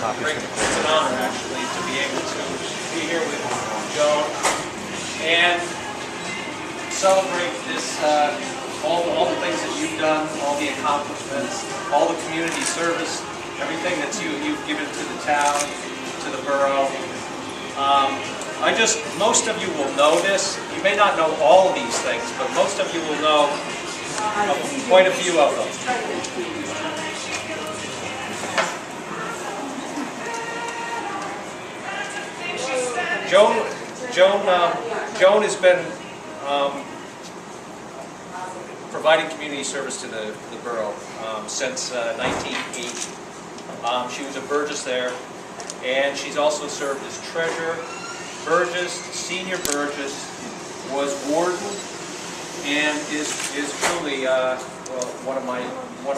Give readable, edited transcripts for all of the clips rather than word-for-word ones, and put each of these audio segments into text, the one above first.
It's an honor, actually, to be able to be here with Joan and celebrate this, all the things that you've done, all the accomplishments, all the community service, everything that you've given to the town, to the borough. Most of you will know this. You may not know all of these things, but most of you will know quite a few of them. Joan has been providing community service to the borough since 1980. She was a Burgess there, and she's also served as treasurer, Burgess, senior Burgess, was warden, and is truly one of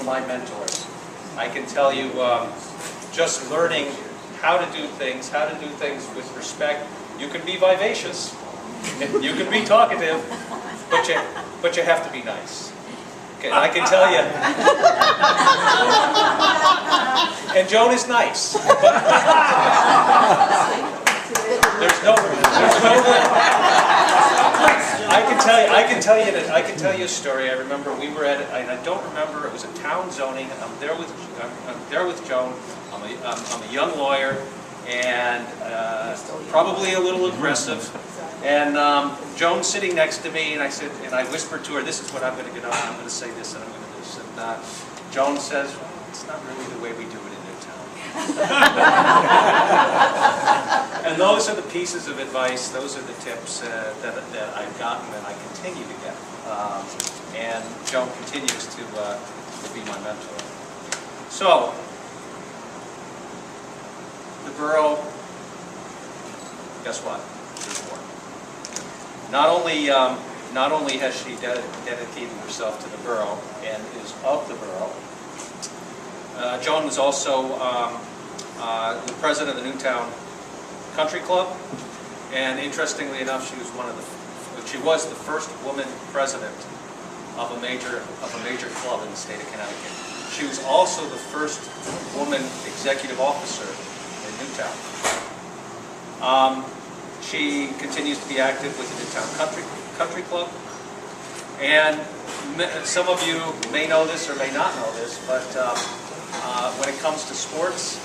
my mentors. I can tell you, just learning how to do things with respect. You can be vivacious, you can be talkative, but you have to be nice. Okay, I can tell you. And Joan is nice. But there's no. I can tell you a story. I remember we were at. I don't remember. It was a town zoning. I'm there with Joan. I'm a young lawyer, and probably a little aggressive. And Joan's sitting next to me, and I whispered to her, "This is what I'm going to get on. I'm going to say this, and I'm going to do this." And Joan says, "It's not really the way we do it in Newtown." And those are the pieces of advice. Those are the tips that I've gotten, and I continue to get. And Joan continues to be my mentor. So, the borough, guess what? There's more. Not only has she dedicated herself to the borough and is of the borough, Joan was also the president of the Newtown Country Club, and interestingly enough, she was the first woman president of a major club in the state of Connecticut. She was also the first woman executive officer in Newtown. She continues to be active with the Newtown Country Club, and some of you may know this or may not know this, but when it comes to sports,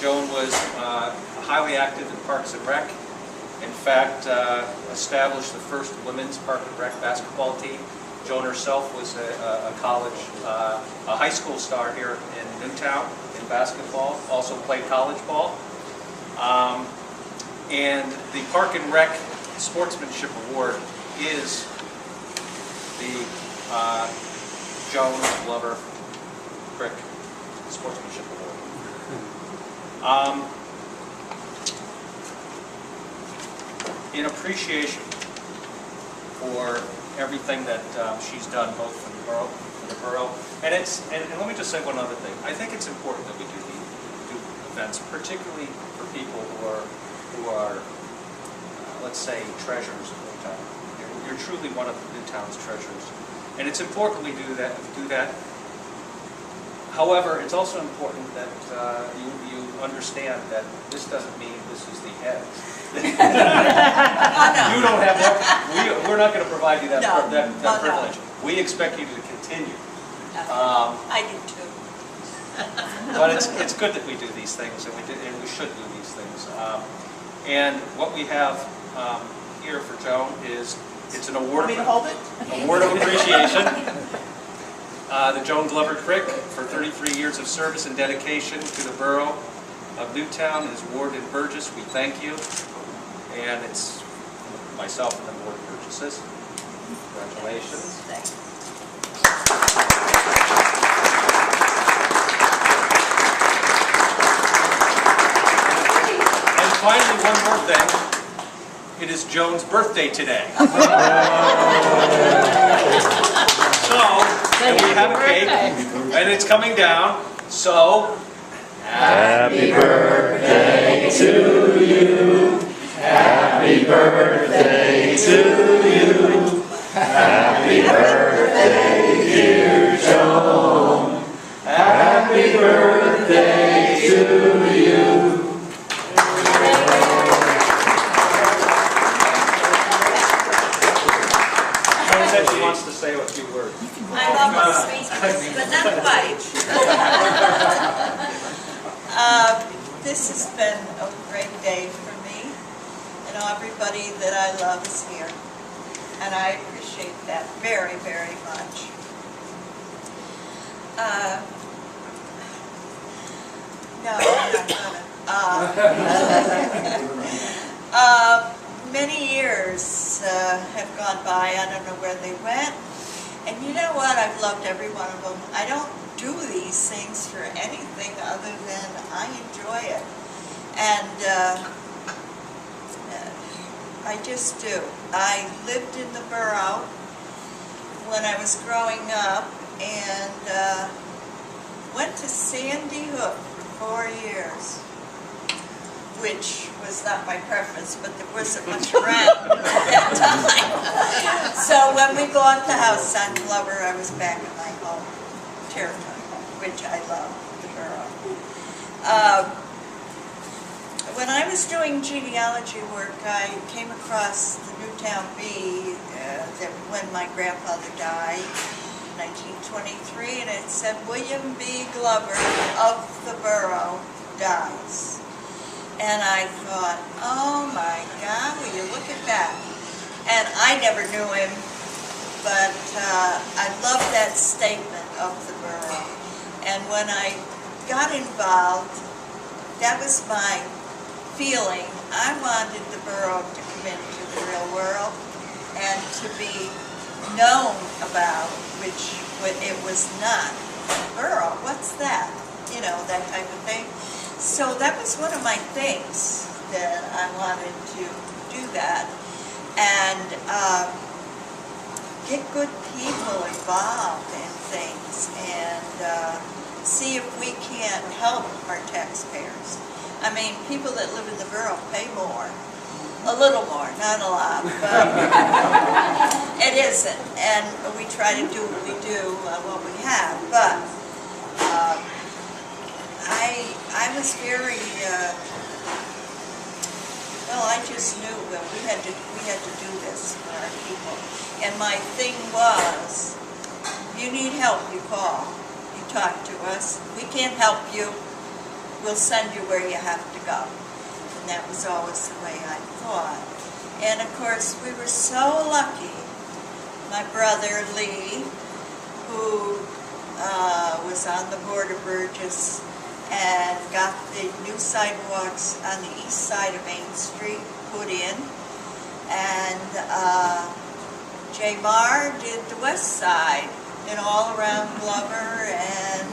Joan was highly active in Parks and Rec. In fact, established the first women's Park and Rec basketball team. Joan herself was a high school star here in Newtown in basketball, also played college ball. And the Park and Rec Sportsmanship Award is the Joan Crick Sportsmanship Award. In appreciation for everything that she's done, both for the borough, and let me just say one other thing. I think it's important that we do events, particularly for people who are let's say, treasures of Newtown. You're truly one of Newtown's treasures, and it's important we do that. However, it's also important that you understand that this doesn't mean this is the end. You don't have that. We're not going to provide you that privilege. No. We expect you to continue. I do too. But it's good that we do these things, and we should do these things. And what we have here for Joan is it's an award. Want me to hold it? Award of appreciation. The Joan Crick for 33 years of service and dedication to the borough of Newtown, his ward in Burgess. We thank you, and it's myself and the Board of Burgesses. Congratulations. Thanks. And finally, one more thing. It is Joan's birthday today. And we have a cake, and it's coming down, so... Happy birthday to you. Happy birthday to you. Happy birthday, dear Joan. Happy birthday to you. right. This has been a great day for me, and everybody that I love is here, and I appreciate that very, very much. No, I'm not gonna. Many years have gone by. I don't know where they went. And you know what? I've loved every one of them. I don't do these things for anything other than I enjoy it. And I just do. I lived in the borough when I was growing up and went to Sandy Hook for 4 years, which was not my preference, but there wasn't much around at that time. So when we bought the house on Glover, I was back in my home territory, which I love, the borough. When I was doing genealogy work, I came across the Newtown Bee that when my grandfather died, 1923, and it said William B. Glover of the borough dies. And I thought, oh my God, will you look at that? And I never knew him, but I love that statement of the borough. And when I got involved, that was my feeling. I wanted the borough to come into the real world and to be known about, which it was not. Borough, what's that? You know, that type of thing. So that was one of my things, that I wanted to do that and get good people involved in things and see if we can't help our taxpayers. I mean, people that live in the borough pay more. A little more, not a lot, but it isn't. And we try to do what we do, what we have. But I was very, well, I just knew that we had to do this for our people. And my thing was, if you need help, you call. You talk to us. We can't help you. We'll send you where you have to go. And that was always the way I thought. And of course, we were so lucky. My brother, Lee, who was on the Board of Burgesses and got the new sidewalks on the east side of Main Street put in. And J. Marr did the west side and all around Glover, and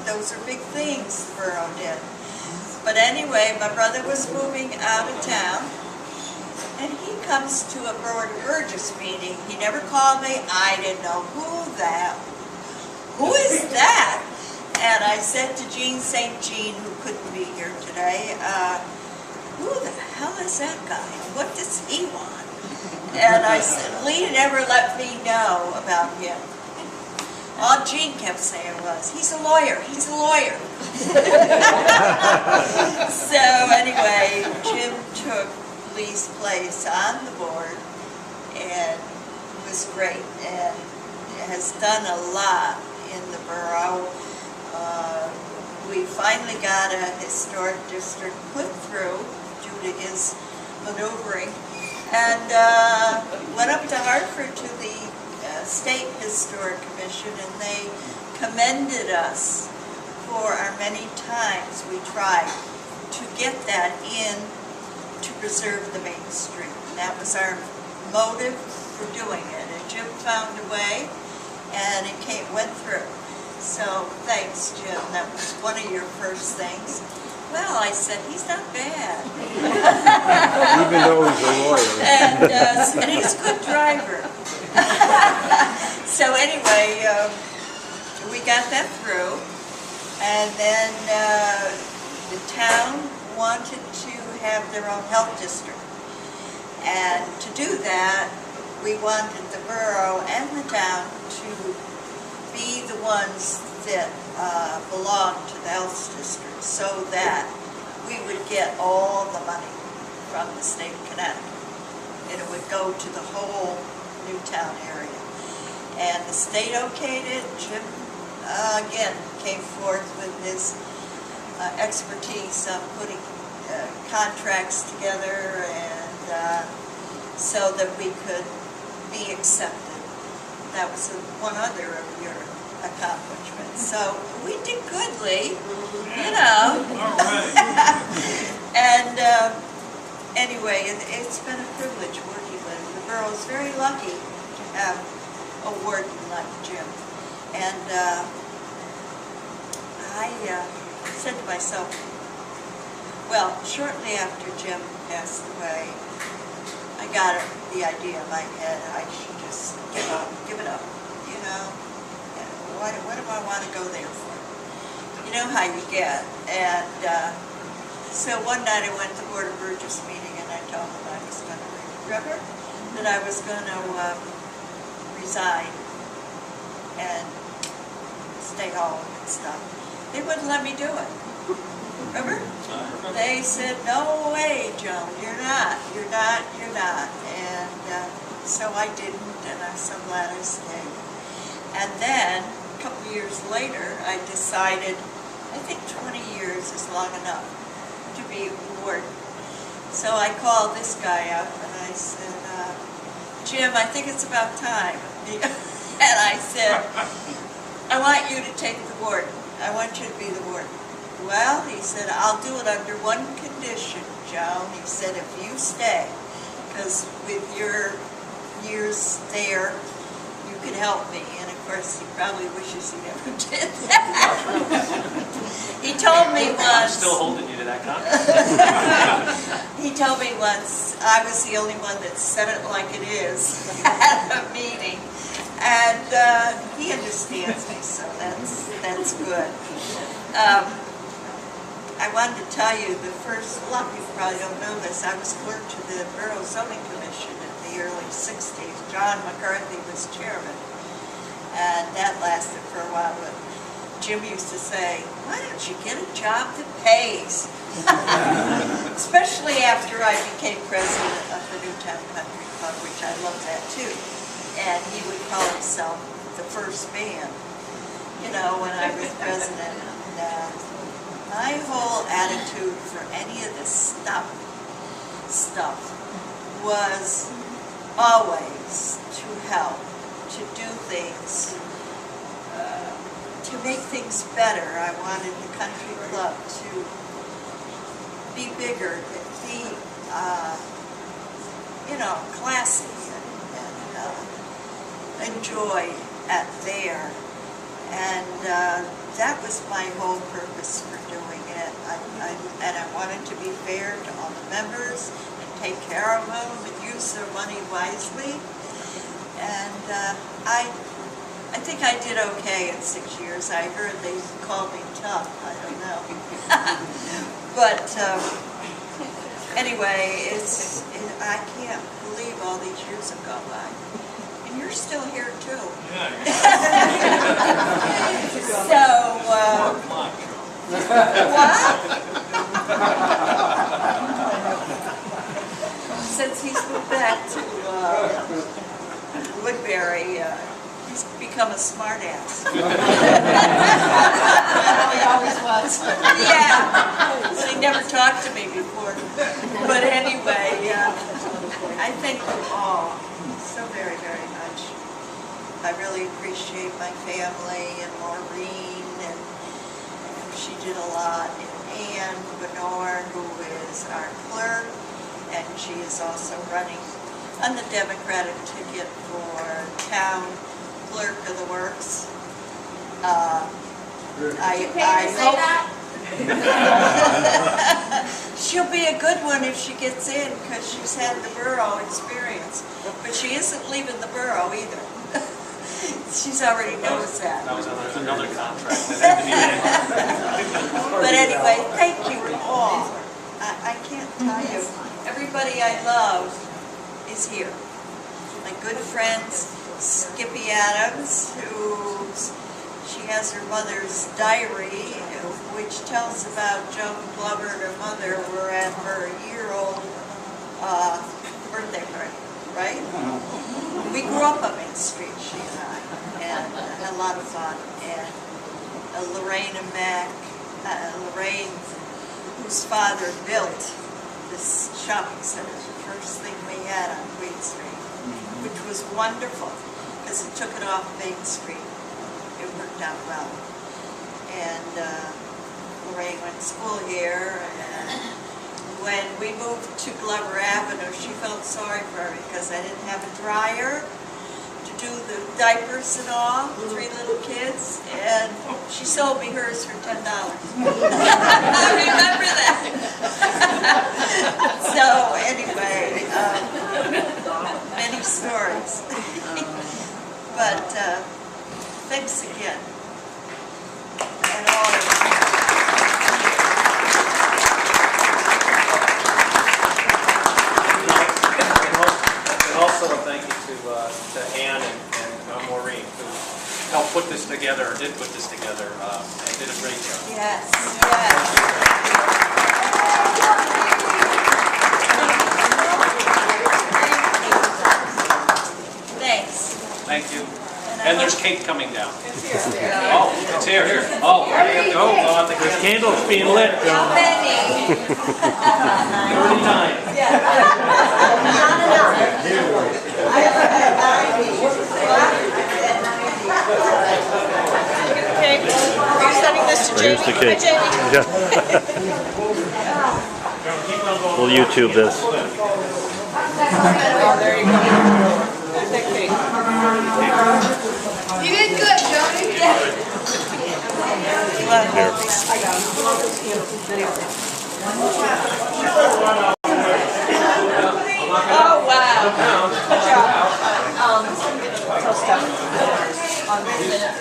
those are big things the borough did. But anyway, my brother was moving out of town, and he comes to a Board of Burgesses meeting. He never called me. I didn't know who is that? And I said to Jean St. Jean, who couldn't be here today, who the hell is that guy? What does he want? And I said, Lee never let me know about him. All Jean kept saying was, he's a lawyer, he's a lawyer. So anyway, Jim took Lee's place on the board, and it was great, and has done a lot in the borough. We finally got a historic district put through due to his maneuvering, and went up to Hartford to the State Historic Commission, and they commended us for our many times we tried to get that in to preserve the Main Street. And that was our motive for doing it. And Jim found a way, and it went through. So thanks, Jim. That was one of your first things. Well, I said, he's not bad. Even though he's a lawyer. And he's a good driver. So anyway, we got that through. And then the town wanted to have their own health district. And to do that, we wanted the borough and the town to be the ones that belong to the health district, so that we would get all the money from the state of Connecticut, and it would go to the whole Newtown area. And the state okayed it. Jim again, came forth with his expertise on putting contracts together and so that we could be accepted. That was one other of your accomplishments. So we did goodly, you know. And anyway, it's been a privilege working with him. The borough's very lucky to have a warden like Jim. And I said to myself, well, shortly after Jim passed away, I got the idea in my head I should just give it up, you know. What do I want to go there for? You know how you get. And so one night I went to the Board of Burgesses meeting and I told them I was going to remember that I was going to resign and stay home and stuff. They wouldn't let me do it. Remember? They said, no way, Joan, you're not. And so I didn't, and I'm so glad I stayed. And then, a couple of years later, I decided, I think 20 years is long enough to be warden. So I called this guy up and I said, Jim, I think it's about time. And I said, I want you to take the warden. I want you to be the warden. Well, he said, I'll do it under one condition, Joan. He said, if you stay, because with your years there, you could help me. And of course, he probably wishes he never did that. He told me once. I'm still holding you to that contract. He told me once I was the only one that said it like it is at a meeting. And he understands me, so that's good. I wanted to tell you the first, a lot of people probably don't know this, I was clerk to the Borough Zoning Commission in the early 60s. John McCarthy was chairman, and that lasted for a while, but Jim used to say, why don't you get a job that pays? Especially after I became president of the Newtown Country Club, which I love that too. And he would call himself the first man, you know, when I was president. And my whole attitude for any of this stuff was always to help, to do things, to make things better. I wanted the country club to be bigger, to be, you know, classy and enjoyed at there. And that was my whole purpose for doing it. And I wanted to be fair to all the members and take care of them and use their money wisely. And I think I did okay in 6 years. I heard they called me tough. I don't know. But anyway, I can't believe all these years have gone by. And you're still here too. So, what? Since he's moved back to Woodbury, he's become a smart ass. He always was. Yeah, so he never talked to me before. But anyway, I thank you all so very, very much. I really appreciate my family and Maureen, and she did a lot, and Ann Benor, who is our clerk, and she is also running on the Democratic ticket for town clerk of the works. I hope she'll be a good one if she gets in, because she's had the borough experience. But she isn't leaving the borough either. She's already knows that. That was another contract. But anyway, thank you all. I can't tell you. Everybody I love is here. My good friends, Skippy Adams, she has her mother's diary, which tells about Joan Glover and her mother were at her year-old birthday party, right? We grew up on Main Street, she and I, and had a lot of fun. And Lorraine and Mac, Lorraine, whose father built this shopping center, the first thing we had on Queen Street, which was wonderful because it took it off Main Street. It worked out well. And Lorraine went to school here, and when we moved to Glover Avenue, she felt sorry for me because I didn't have a dryer to do the diapers and all, 3 little kids, and she sold me hers for $10. I remember that. So anyway, many stories. But thanks again. And all of you. Also a thank you to Ann and Maureen, who helped put this together, or did put this together, and did a great job. Yes, yes. Thanks. Thank you. And there's cake coming down. It's here. Oh, it's here. Oh, oh, the candle's being lit. How many? 39. Okay. Are you sending this to Jamie? Here's the cake. Hi, Jamie. Yeah. We'll YouTube this. Oh, there you go. There's that cake. You did good, Jody. Yeah. You want to hold these? Oh, wow. Good job. Tell Steph on the minute.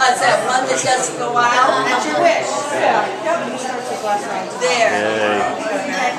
Is that one that doesn't go out? That's your wish. There. Yay.